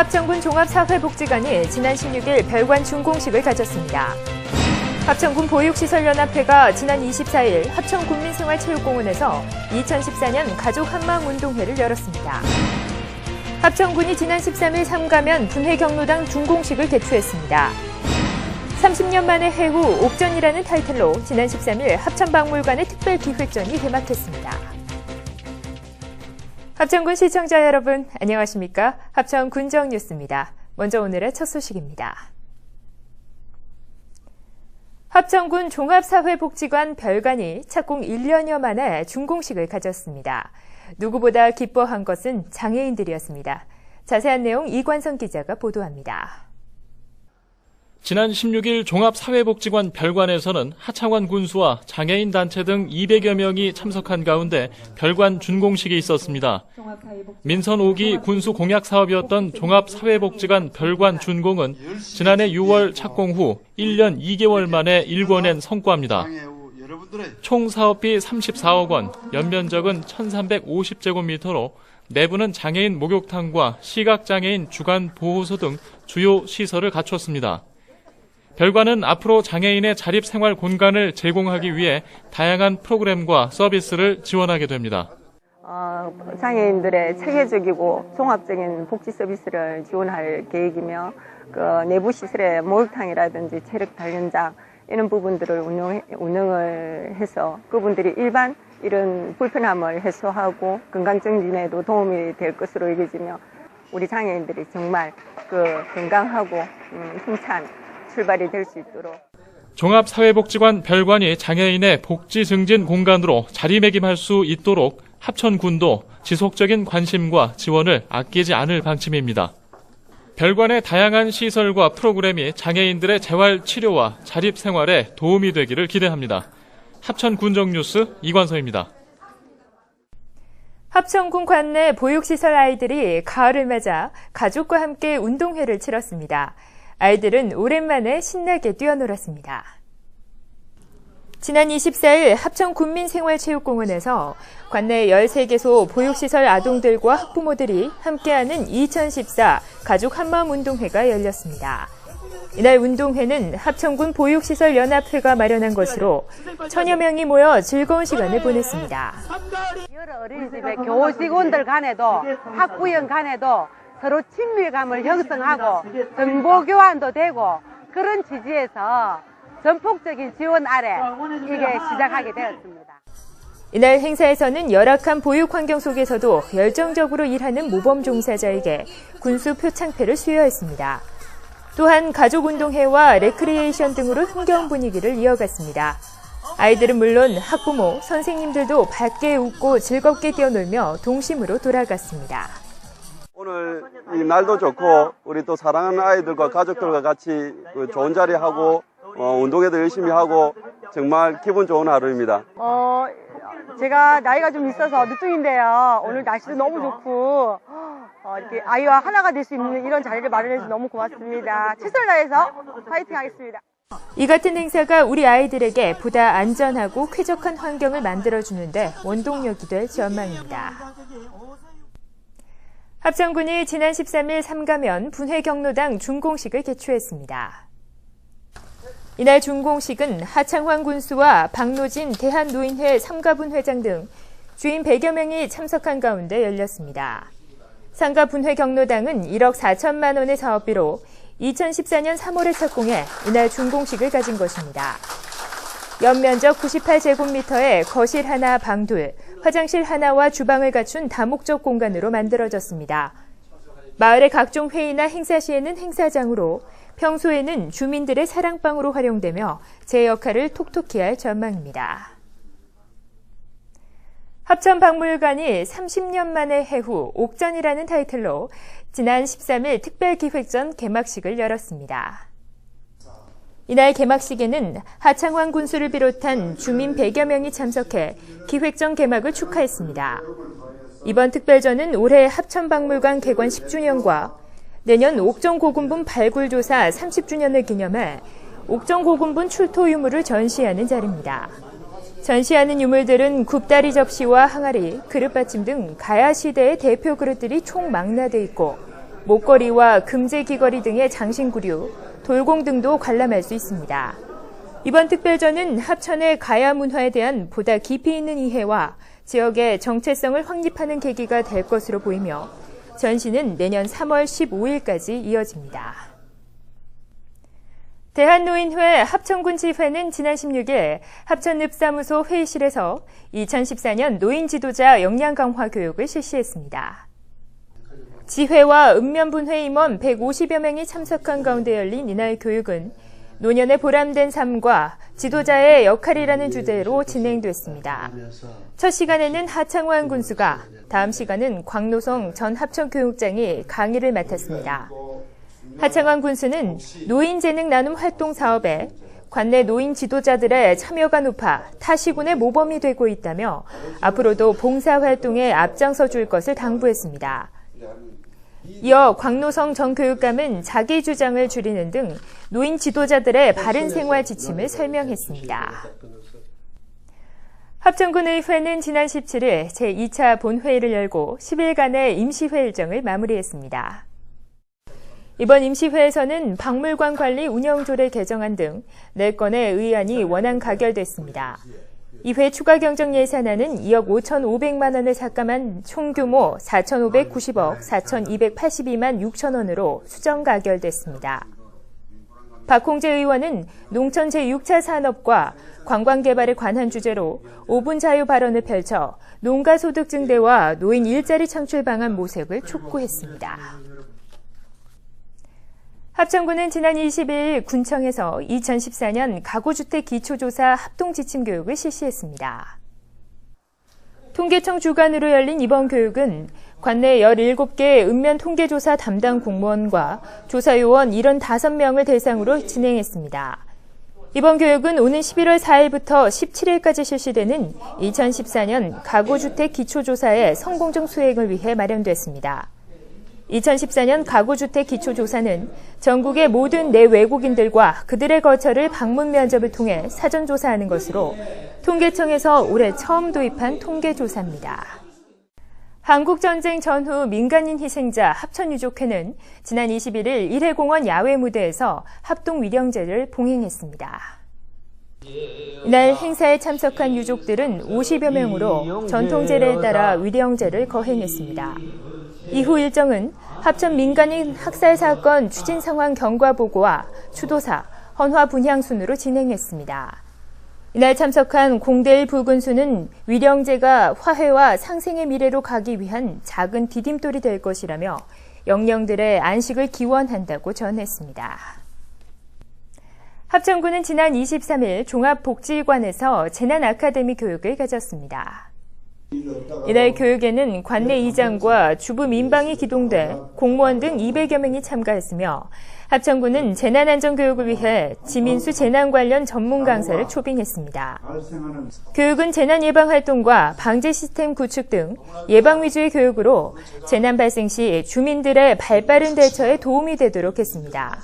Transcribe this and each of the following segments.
합천군 종합사회복지관이 지난 16일 별관 준공식을 가졌습니다. 합천군 보육시설연합회가 지난 24일 합천군민생활체육공원에서 2014년 가족한마음운동회를 열었습니다. 합천군이 지난 13일 삼가면 분회경로당 준공식을 개최했습니다. 30년 만의 해후 옥전이라는 타이틀로 지난 13일 합천박물관의 특별기획전이 개막했습니다. 합천군 시청자 여러분, 안녕하십니까? 합천군정뉴스입니다. 먼저 오늘의 첫 소식입니다. 합천군 종합사회복지관 별관이 착공 1년여 만에 준공식을 가졌습니다. 누구보다 기뻐한 것은 장애인들이었습니다. 자세한 내용 이관성 기자가 보도합니다. 지난 16일 종합사회복지관 별관에서는 하창원 군수와 장애인 단체 등 200여 명이 참석한 가운데 별관 준공식이 있었습니다. 민선 5기 군수 공약 사업이었던 종합사회복지관 별관 준공은 지난해 6월 착공 후 1년 2개월 만에 일궈낸 성과입니다. 총 사업비 34억 원, 연면적은 1350제곱미터로 내부는 장애인 목욕탕과 시각장애인 주간 보호소 등 주요 시설을 갖췄습니다. 별관은 앞으로 장애인의 자립생활 공간을 제공하기 위해 다양한 프로그램과 서비스를 지원하게 됩니다. 장애인들의 체계적이고 종합적인 복지 서비스를 지원할 계획이며 내부 시설의 목욕탕이라든지 체력 단련장 이런 부분들을 운영을 해서 그분들이 일반 이런 불편함을 해소하고 건강 증진에도 도움이 될 것으로 여겨지며 우리 장애인들이 정말 건강하고 힘찬 출발이 될 수 있도록. 종합사회복지관 별관이 장애인의 복지 증진 공간으로 자리매김할 수 있도록 합천군도 지속적인 관심과 지원을 아끼지 않을 방침입니다. 별관의 다양한 시설과 프로그램이 장애인들의 재활 치료와 자립생활에 도움이 되기를 기대합니다. 합천군정뉴스 이관서입니다. 합천군 관내 보육시설 아이들이 가을을 맞아 가족과 함께 운동회를 치렀습니다. 아이들은 오랜만에 신나게 뛰어놀았습니다. 지난 24일 합천군민생활체육공원에서 관내 13개소 보육시설 아동들과 학부모들이 함께하는 2014 가족 한마음 운동회가 열렸습니다. 이날 운동회는 합천군 보육시설연합회가 마련한 것으로 천여 명이 모여 즐거운 시간을 보냈습니다. 여러 어린이집의 교직원들 간에도 학부형 간에도 서로 친밀감을 형성하고 정보 교환도 되고 그런 취지에서 전폭적인 지원 아래 이게 시작하게 되었습니다. 이날 행사에서는 열악한 보육 환경 속에서도 열정적으로 일하는 모범 종사자에게 군수 표창패를 수여했습니다. 또한 가족운동회와 레크리에이션 등으로 흥겨운 분위기를 이어갔습니다. 아이들은 물론 학부모, 선생님들도 밝게 웃고 즐겁게 뛰어놀며 동심으로 돌아갔습니다. 오늘 이 날도 좋고 우리 또 사랑하는 아이들과 가족들과 같이 좋은 자리 하고 운동회도 열심히 하고 정말 기분 좋은 하루입니다. 제가 나이가 좀 있어서 늦둥인데요. 오늘 날씨도 너무 좋고 이렇게 아이와 하나가 될 수 있는 이런 자리를 마련해서 너무 고맙습니다. 최선을 다해서 파이팅 하겠습니다. 이 같은 행사가 우리 아이들에게 보다 안전하고 쾌적한 환경을 만들어주는데 원동력이 될 전망입니다. 합천군이 지난 13일 삼가면 분회경로당 준공식을 개최했습니다. 이날 준공식은 하창환 군수와 박노진 대한노인회 삼가분 회장 등 주인 100여 명이 참석한 가운데 열렸습니다. 삼가분회 경로당은 1억 4천만 원의 사업비로 2014년 3월에 착공해 이날 준공식을 가진 것입니다. 연면적 98제곱미터의 거실 하나, 방 둘, 화장실 하나와 주방을 갖춘 다목적 공간으로 만들어졌습니다. 마을의 각종 회의나 행사 시에는 행사장으로, 평소에는 주민들의 사랑방으로 활용되며 제 역할을 톡톡히 할 전망입니다. 합천박물관이 30년 만의 해후 옥전이라는 타이틀로 지난 13일 특별기획전 개막식을 열었습니다. 이날 개막식에는 하창환 군수를 비롯한 주민 100여 명이 참석해 기획전 개막을 축하했습니다. 이번 특별전은 올해 합천박물관 개관 10주년과 내년 옥전고군분 발굴조사 30주년을 기념해 옥전고군분 출토 유물을 전시하는 자리입니다. 전시하는 유물들은 굽다리 접시와 항아리, 그릇받침 등 가야시대의 대표 그릇들이 총 망라돼 있고 목걸이와 금제 귀걸이 등의 장신구류, 돌공 등도 관람할 수 있습니다. 이번 특별전은 합천의 가야 문화에 대한 보다 깊이 있는 이해와 지역의 정체성을 확립하는 계기가 될 것으로 보이며 전시는 내년 3월 15일까지 이어집니다. 대한노인회 합천군 지회는 지난 16일 합천읍사무소 회의실에서 2014년 노인 지도자 역량 강화 교육을 실시했습니다. 지회와 읍면분회 임원 150여 명이 참석한 가운데 열린 이날 교육은 노년의 보람된 삶과 지도자의 역할이라는 주제로 진행됐습니다. 첫 시간에는 하창환 군수가, 다음 시간은 광노성 전 합천교육장이 강의를 맡았습니다. 하창환 군수는 노인재능 나눔 활동 사업에 관내 노인 지도자들의 참여가 높아 타시군의 모범이 되고 있다며 앞으로도 봉사활동에 앞장서 줄 것을 당부했습니다. 이어 광노성 전 교육감은 자기 주장을 줄이는 등 노인 지도자들의 바른 생활 지침을 설명했습니다. 합천군의회는 지난 17일 제2차 본회의를 열고 10일간의 임시회 일정을 마무리했습니다. 이번 임시회에서는 박물관 관리 운영조례 개정안 등 4건의 의안이 원안 가결됐습니다. 이회 추가 경정 예산안은 2억 5,500만 원을 삭감한 총 규모 4,590억 4,282만 6천 원으로 수정 가결됐습니다. 박홍재 의원은 농촌 제6차 산업과 관광개발에 관한 주제로 5분 자유 발언을 펼쳐 농가 소득 증대와 노인 일자리 창출 방안 모색을 촉구했습니다. 합천군은 지난 22일 군청에서 2014년 가구주택 기초조사 합동지침 교육을 실시했습니다. 통계청 주관으로 열린 이번 교육은 관내 17개 읍면 통계조사 담당 공무원과 조사요원 75명을 대상으로 진행했습니다. 이번 교육은 오는 11월 4일부터 17일까지 실시되는 2014년 가구주택 기초조사의 성공적 수행을 위해 마련됐습니다. 2014년 가구주택 기초조사는 전국의 모든 내외국인들과 그들의 거처를 방문 면접을 통해 사전조사하는 것으로 통계청에서 올해 처음 도입한 통계조사입니다. 한국전쟁 전후 민간인 희생자 합천유족회는 지난 21일 일회공원 야외 무대에서 합동위령제를 봉행했습니다. 이날 행사에 참석한 유족들은 50여 명으로 전통제례에 따라 위령제를 거행했습니다. 이후 일정은 합천 민간인 학살 사건 추진 상황 경과 보고와 추도사, 헌화 분향 순으로 진행했습니다. 이날 참석한 공대일 부군수는 위령제가 화해와 상생의 미래로 가기 위한 작은 디딤돌이 될 것이라며 영령들의 안식을 기원한다고 전했습니다. 합천군은 지난 23일 종합복지관에서 재난 아카데미 교육을 가졌습니다. 이날 교육에는 관내 이장과 주부 민방위 기동대, 공무원 등 200여 명이 참가했으며 합천군은 재난안전교육을 위해 지민수 재난 관련 전문 강사를 초빙했습니다. 교육은 재난 예방 활동과 방제 시스템 구축 등 예방 위주의 교육으로 재난 발생 시 주민들의 발빠른 대처에 도움이 되도록 했습니다.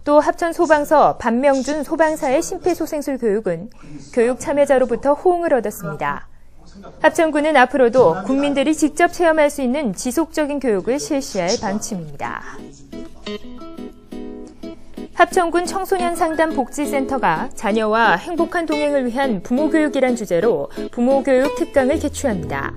또 합천소방서 반명준 소방사의 심폐소생술 교육은 교육 참여자로부터 호응을 얻었습니다. 합천군은 앞으로도 국민들이 직접 체험할 수 있는 지속적인 교육을 실시할 방침입니다. 합천군 청소년 상담 복지센터가 자녀와 행복한 동행을 위한 부모교육이란 주제로 부모교육 특강을 개최합니다.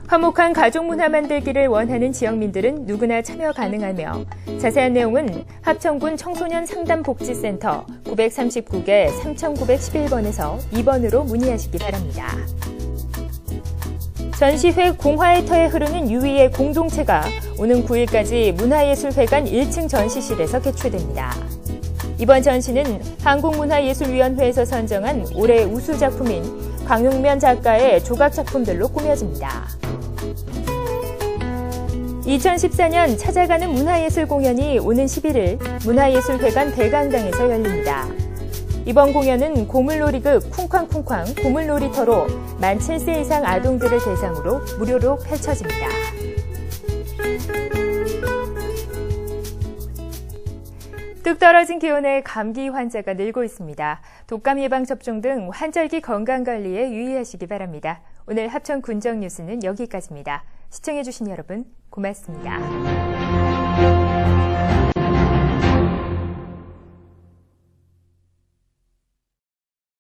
화목한 가족 문화 만들기를 원하는 지역민들은 누구나 참여 가능하며 자세한 내용은 합천군 청소년 상담 복지센터 939개 3911번에서 2번으로 문의하시기 바랍니다. 전시회 공화의 터에 흐르는 유위의 공동체가 오는 9일까지 문화예술회관 1층 전시실에서 개최됩니다. 이번 전시는 한국문화예술위원회에서 선정한 올해 우수작품인 강용면 작가의 조각작품들로 꾸며집니다. 2014년 찾아가는 문화예술 공연이 오는 11일 문화예술회관 대강당에서 열립니다. 이번 공연은 고물놀이극 쿵쾅쿵쾅 고물놀이터로 만 7세 이상 아동들을 대상으로 무료로 펼쳐집니다. 뚝 떨어진 기온에 감기 환자가 늘고 있습니다. 독감 예방 접종 등 환절기 건강관리에 유의하시기 바랍니다. 오늘 합천 군정 뉴스는 여기까지입니다. 시청해주신 여러분 고맙습니다.